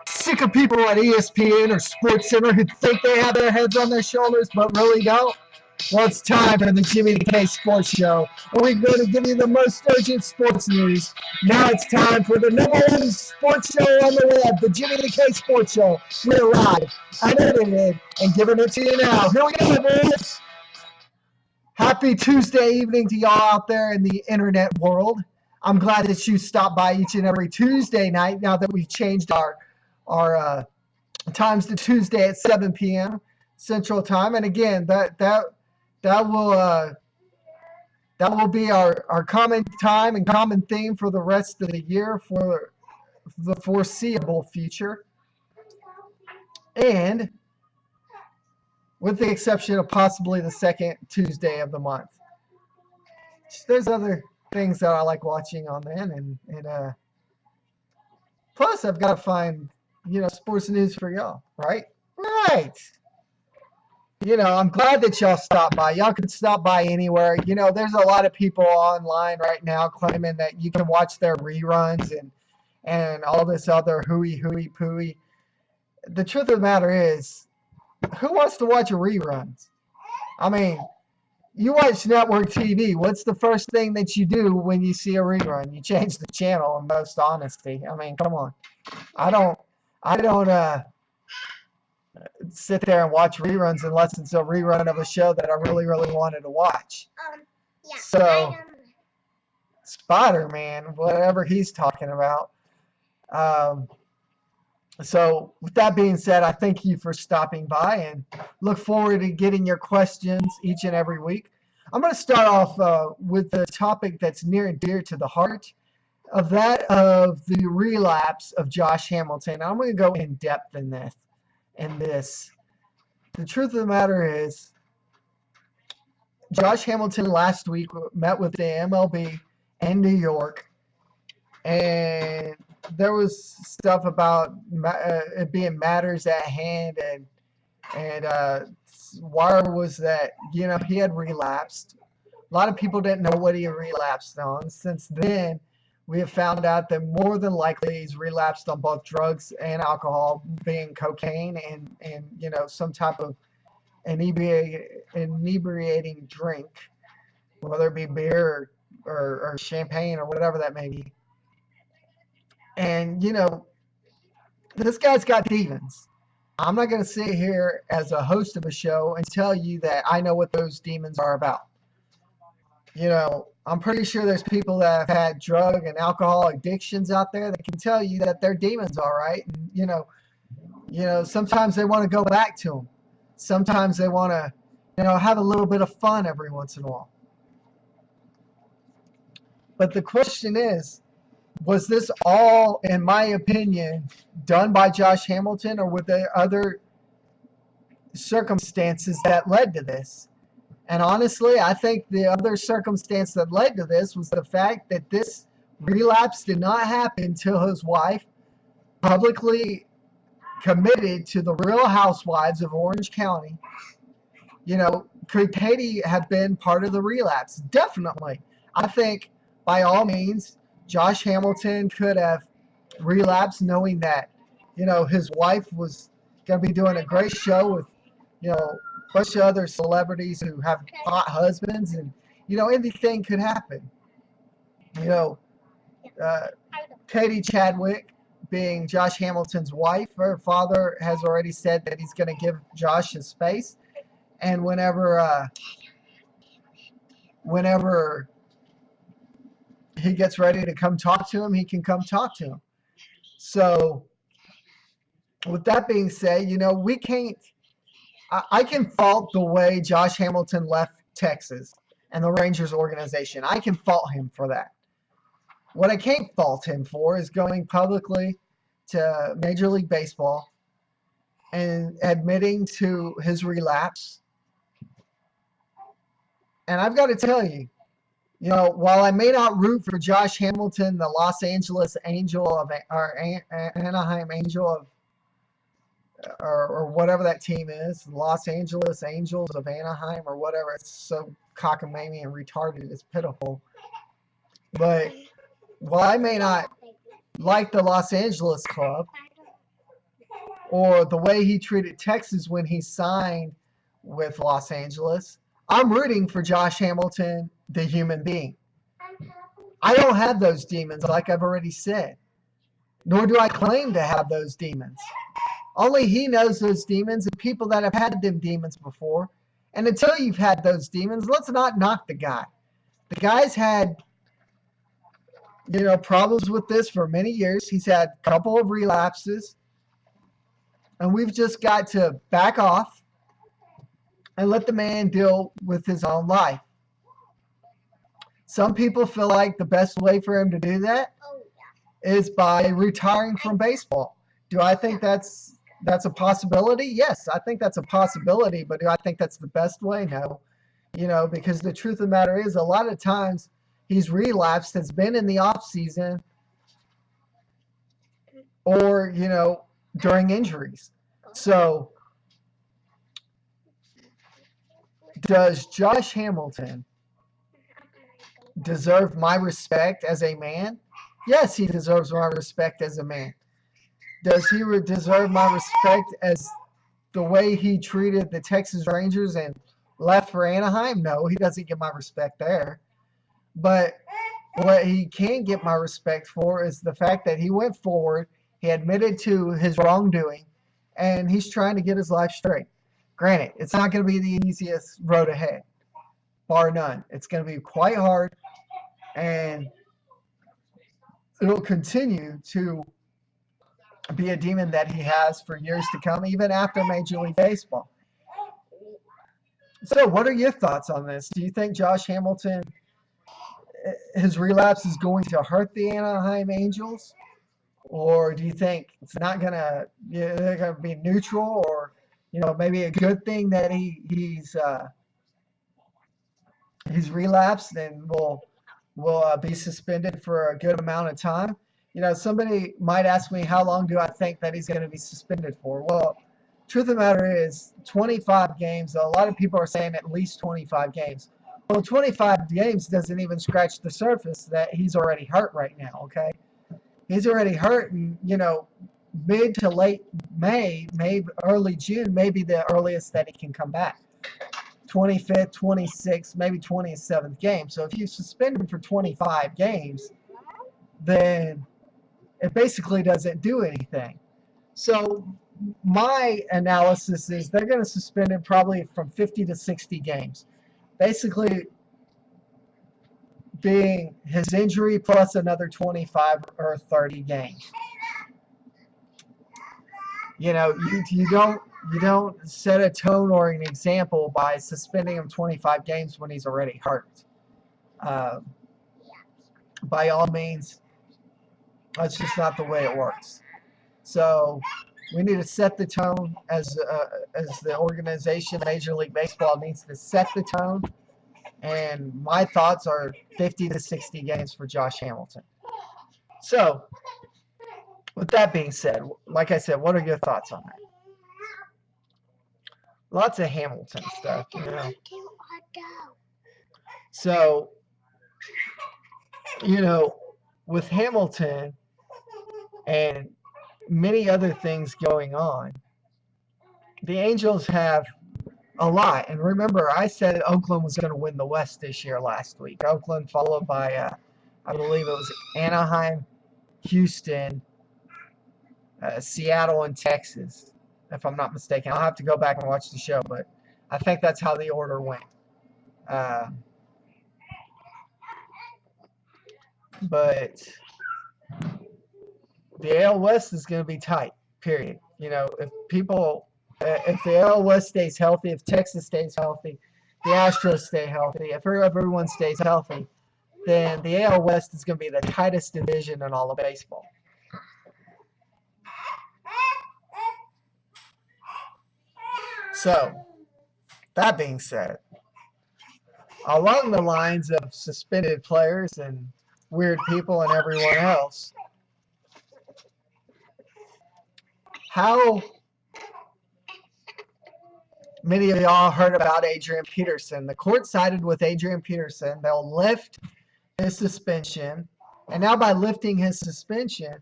Sick of people at ESPN or SportsCenter who think they have their heads on their shoulders but really don't? Well, it's time for the Jimmy the K Sports Show, where we're going to give you the most urgent sports news. Now it's time for the #1 sports show on the web, the Jimmy the K Sports Show. We're live, unedited, and giving it to you now. Here we go, boys. Happy Tuesday evening to y'all out there in the internet world. I'm glad that you stop by each and every Tuesday night now that we've changed our times to Tuesday at 7 p.m. Central Time. And again, that will be our common time and common theme for the rest of the year for the foreseeable future. And with the exception of possibly the second Tuesday of the month. There's other things that I like watching on then, and plus I've got to find, sports news for y'all, right? Right. I'm glad that y'all stopped by. Y'all can stop by anywhere. There's a lot of people online right now claiming that you can watch their reruns and all this other hooey pooey. The truth of the matter is, who wants to watch reruns? I mean, you watch network TV. What's the first thing that you do when you see a rerun? You change the channel, in most honesty. I mean, come on. I don't sit there and watch reruns unless it's a rerun of a show that I really, really wanted to watch. Yeah. So, Spider-Man, whatever he's talking about. So, with that being said, I thank you for stopping by and look forward to getting your questions each and every week. I'm going to start off with the topic that's near and dear to the heart of the relapse of Josh Hamilton. I'm going to go in depth in this. The truth of the matter is, Josh Hamilton last week met with the MLB in New York, and there was stuff about it being matters at hand, and wire was that he had relapsed. A lot of people didn't know what he relapsed on. Since then, we have found out that more than likely he's relapsed on both drugs and alcohol, being cocaine and some type of inebriating drink, whether it be beer or champagne or whatever that may be. And this guy's got demons. I'm not going to sit here as a host of a show and tell you that I know what those demons are about. I'm pretty sure there's people that have had drug and alcohol addictions out there that can tell you that they're demons, all right. And, sometimes they want to go back to them. Sometimes they want to, have a little bit of fun every once in a while. But the question is, was this all, in my opinion, done by Josh Hamilton, or were there other circumstances that led to this? And honestly, I think the other circumstance that led to this was the fact that this relapse did not happen until his wife publicly committed to the Real Housewives of Orange County. Could Katie have been part of the relapse? Definitely. I think, by all means, Josh Hamilton could have relapsed knowing that, his wife was going to be doing a great show with, a bunch of other celebrities who have hot husbands, and, anything could happen. Katie Chadwick, being Josh Hamilton's wife, her father has already said that he's going to give Josh his space, and whenever he gets ready to come talk to him, he can come talk to him. So, with that being said, we can't. I can fault the way Josh Hamilton left Texas and the Rangers organization. I can fault him for that. What I can't fault him for is going publicly to Major League Baseball and admitting to his relapse. And I've got to tell you, while I may not root for Josh Hamilton, the Los Angeles Angel or Anaheim Angel or whatever that team is, Los Angeles Angels of Anaheim or whatever. It's so cockamamie and retarded. It's pitiful. But while I may not like the Los Angeles club or the way he treated Texas when he signed with Los Angeles, I'm rooting for Josh Hamilton, the human being. I don't have those demons, like I've already said, nor do I claim to have those demons. Only he knows those demons and people that have had them demons before. And until you've had those demons, let's not knock the guy. The guy's had, problems with this for many years. He's had a couple of relapses. And we've just got to back off and let the man deal with his own life. Some people feel like the best way for him to do that is by retiring from baseball. Do I think that's a possibility? Yes, I think that's a possibility, but do I think that's the best way? No. Because the truth of the matter is a lot of times he's relapsed, has been in the off season or, during injuries. So does Josh Hamilton deserve my respect as a man? Yes, he deserves my respect as a man. Does he deserve my respect as the way he treated the Texas Rangers and left for Anaheim? No, he doesn't get my respect there. But what he can get my respect for is the fact that he went forward, he admitted to his wrongdoing, and he's trying to get his life straight. Granted, it's not going to be the easiest road ahead, bar none. It's going to be quite hard, and it'll continue to be a demon that he has for years to come, even after Major League Baseball. So what are your thoughts on this? Do you think Josh Hamilton, his relapse is going to hurt the Anaheim Angels? Or do you think it's not going to, they're going to be neutral, or, maybe a good thing that he's relapsed and will be suspended for a good amount of time? Somebody might ask me, how long do I think that he's going to be suspended for? Well, truth of the matter is 25 games. A lot of people are saying at least 25 games. Well, 25 games doesn't even scratch the surface that he's already hurt right now, okay? He's already hurt, and, mid to late May, maybe early June, may be the earliest that he can come back. 25th, 26th, maybe 27th game. So if you suspend him for 25 games, then it basically doesn't do anything. So my analysis is they're going to suspend him probably from 50 to 60 games. Basically being his injury plus another 25 or 30 games. You don't set a tone or an example by suspending him 25 games when he's already hurt. By all means, that's just not the way it works. So we need to set the tone as the organization. Major League Baseball needs to set the tone. And my thoughts are 50 to 60 games for Josh Hamilton. So, with that being said, like I said, what are your thoughts on that? Lots of Hamilton stuff, So, with Hamilton and many other things going on, the Angels have a lot. And remember, I said Oakland was going to win the West this year last week. Oakland followed by, I believe it was Anaheim, Houston, Seattle, and Texas, if I'm not mistaken. I'll have to go back and watch the show, but I think that's how the order went. But the AL West is going to be tight, period. If the AL West stays healthy, if Texas stays healthy, the Astros stay healthy, if everyone stays healthy, then the AL West is going to be the tightest division in all of baseball. So, that being said, along the lines of suspended players and weird people and everyone else, how many of y'all heard about Adrian Peterson. The court sided with Adrian Peterson. They'll lift his suspension. And now by lifting his suspension,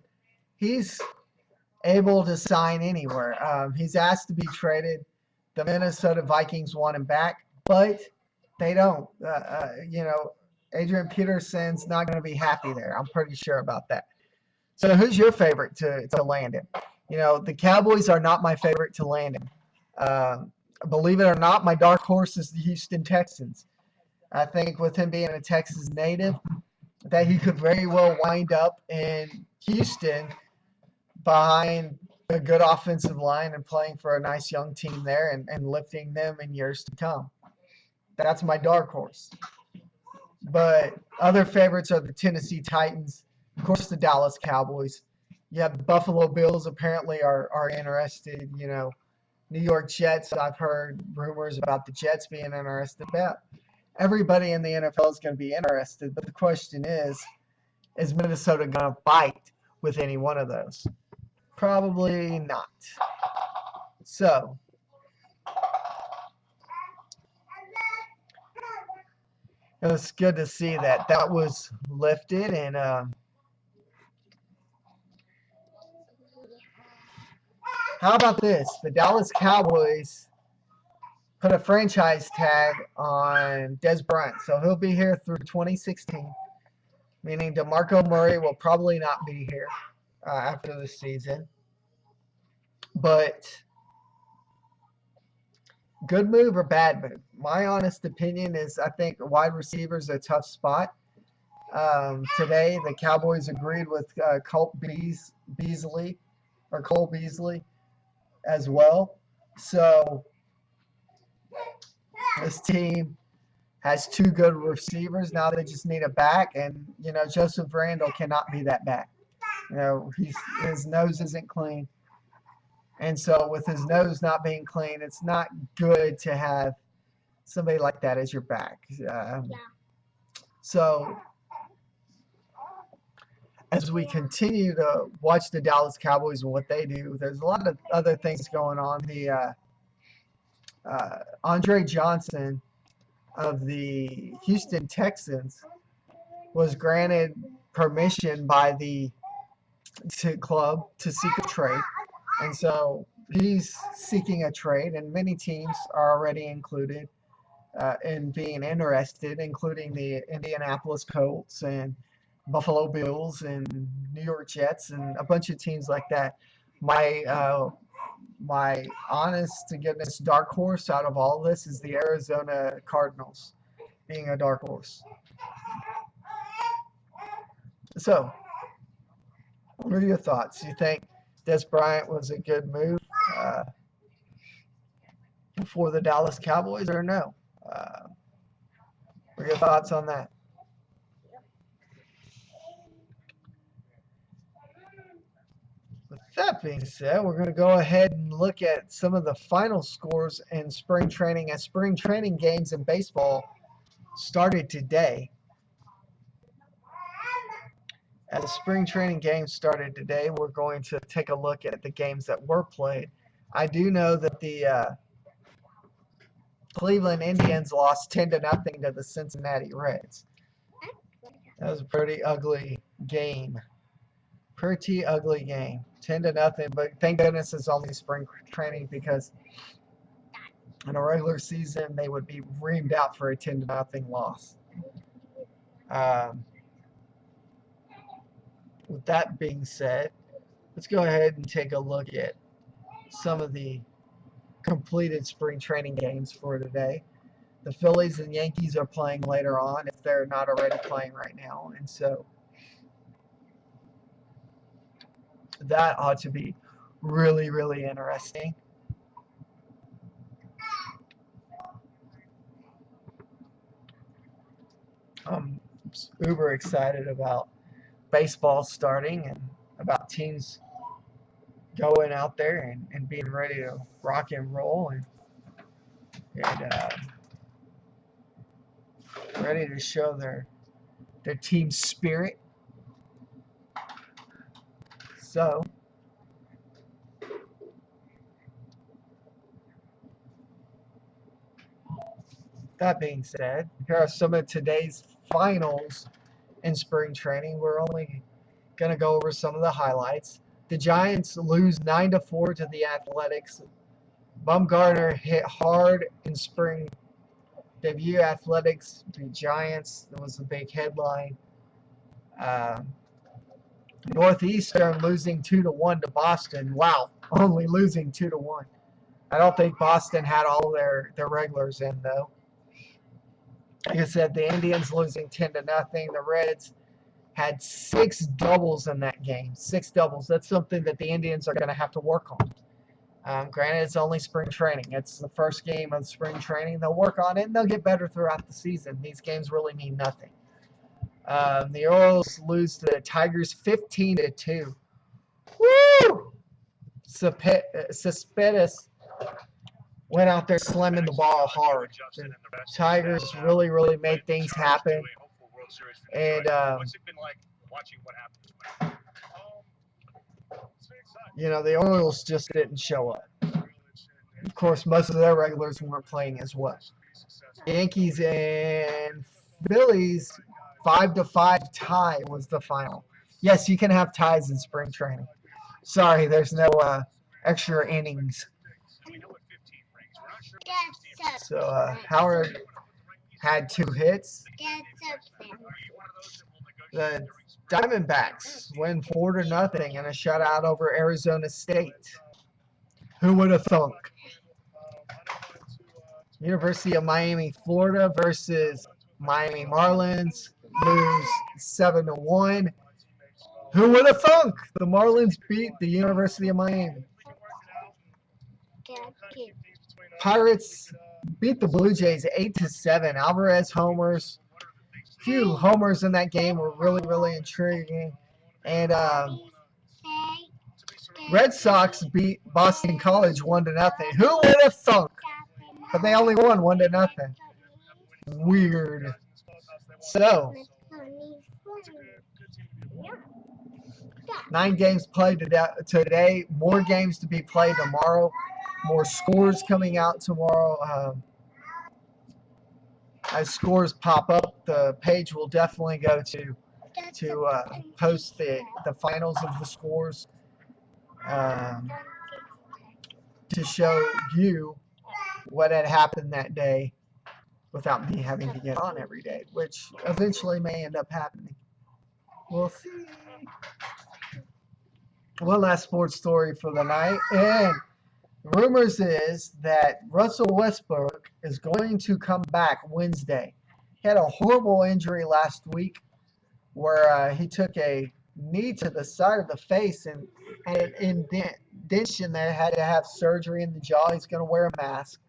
he's able to sign anywhere. He's asked to be traded. The Minnesota Vikings want him back, but they don't. Adrian Peterson's not going to be happy there. I'm pretty sure about that. So who's your favorite to land him? The Cowboys are not my favorite to land him. Believe it or not, my dark horse is the Houston Texans. I think with him being a Texas native, that he could very well wind up in Houston behind a good offensive line and playing for a nice young team there and lifting them in years to come. That's my dark horse. But other favorites are the Tennessee Titans, of course, the Dallas Cowboys. You have the Buffalo Bills apparently are interested. New York Jets, I've heard rumors about the Jets being interested. But everybody in the NFL is going to be interested. But the question is Minnesota going to fight with any one of those? Probably not. So, it was good to see that was lifted. And how about this? The Dallas Cowboys put a franchise tag on Dez Bryant. So he'll be here through 2016, meaning DeMarco Murray will probably not be here after the season. But good move or bad move? My honest opinion is I think wide receiver is a tough spot. Today, the Cowboys agreed with Cole Beasley as well. So this team has two good receivers. Now they just need a back, and Joseph Randle cannot be that back. His nose isn't clean. And so with his nose not being clean, it's not good to have somebody like that as your back. So as we continue to watch the Dallas Cowboys and what they do, there's a lot of other things going on. The Andre Johnson of the Houston Texans was granted permission by the club to seek a trade. And so he's seeking a trade, and many teams are already included in being interested, including the Indianapolis Colts and Buffalo Bills and New York Jets and a bunch of teams like that. My honest to goodness dark horse out of all this is the Arizona Cardinals being a dark horse. So, what are your thoughts? Do you think Dez Bryant was a good move for the Dallas Cowboys or no? What are your thoughts on that? With that being said, we're going to go ahead and look at some of the final scores in spring training as spring training games in baseball started today. As spring training games started today, we're going to take a look at the games that were played. I do know that the Cleveland Indians lost 10-0 to the Cincinnati Reds. That was a pretty ugly game. 10-0, but thank goodness it's only spring training because in a regular season they would be reamed out for a 10-0 loss. With that being said, let's go ahead and take a look at some of the completed spring training games for today. The Phillies and Yankees are playing later on if they're not already playing right now, and so that ought to be really, really interesting. I'm uber excited about baseball starting and about teams going out there and being ready to rock and roll and ready to show their team spirit. So that being said, here are some of today's finals in spring training. We're only going to go over some of the highlights. The Giants lose 9-4 to the Athletics. Bumgarner hit hard in spring debut. Athletics beat Giants. That was a big headline. Northeastern losing 2-1 to Boston. Wow, only losing 2-1. I don't think Boston had all their regulars in though. Like I said, the Indians losing 10-0. The Reds had 6 doubles in that game. 6 doubles. That's something that the Indians are going to have to work on. Granted, it's only spring training. It's the first game of spring training. They'll work on it, and they'll get better throughout the season. These games really mean nothing. The Orioles lose to the Tigers 15-2. Woo! Cespedes went out there slamming the ball hard. The Tigers really, really made things happen. And, the Orioles just didn't show up. Of course, most of their regulars weren't playing as well. Yankees and Phillies 5-5 tie was the final. Yes, you can have ties in spring training. Sorry, there's no extra innings. So Howard had 2 hits. The Diamondbacks win 4-0 in a shutout over Arizona State. Who would have thunk? University of Miami, Florida versus Miami Marlins lose 7-1. Who would have thunk? The Marlins beat the University of Miami. Pirates beat the Blue Jays 8-7. Alvarez homers. Few homers in that game were really, really intriguing. And Red Sox beat Boston College 1-0. Who would have thunk? But they only won 1-0. Weird. So, 9 games played today. More games to be played tomorrow. More scores coming out tomorrow. As scores pop up, the page will definitely go to post the finals of the scores to show you what had happened that day without me having to get on every day, which eventually may end up happening. We'll see. One last sports story for the night, and rumors is that Russell Westbrook is going to come back Wednesday. He had a horrible injury last week where he took a knee to the side of the face and had an indentation there, had to have surgery in the jaw. He's going to wear a mask.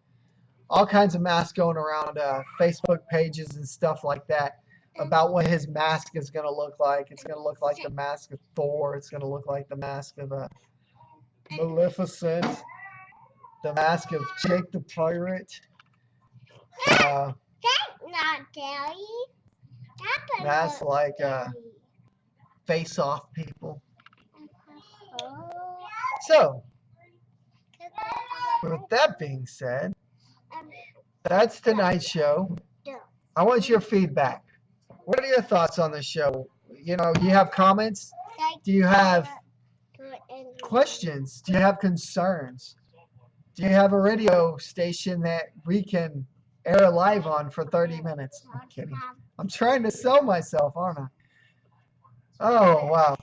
All kinds of masks going around Facebook pages and stuff like that about what his mask is going to look like. It's going to look like the mask of Thor. It's going to look like the mask of Maleficent. The mask of Jake the Pirate. That's like face-off people. So, with that being said, that's tonight's show. I want your feedback. What are your thoughts on the show? Do you have comments? Do you have questions? Do you have concerns? Do you have a radio station that we can air live on for 30 minutes? I'm kidding. I'm trying to sell myself, aren't I? Oh, wow.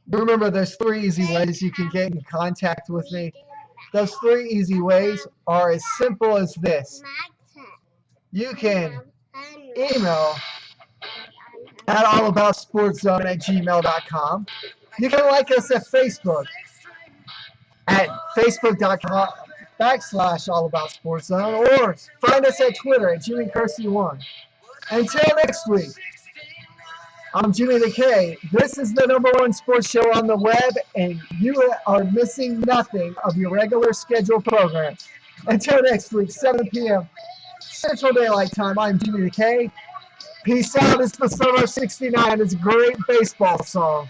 Remember, there's 3 easy ways you can get in contact with me. Those 3 easy ways are as simple as this. You can email at allaboutsportszone@gmail.com. You can like us at Facebook at facebook.com/allaboutsportszone, or find us at Twitter at JimmyKersey1. Until next week, I'm Jimmy the K. This is the #1 sports show on the web, and you are missing nothing of your regular scheduled program. Until next week, 7 p.m. Central Daylight Time, I'm Jimmy the K. Peace out. It's the Summer 69. It's a great baseball song.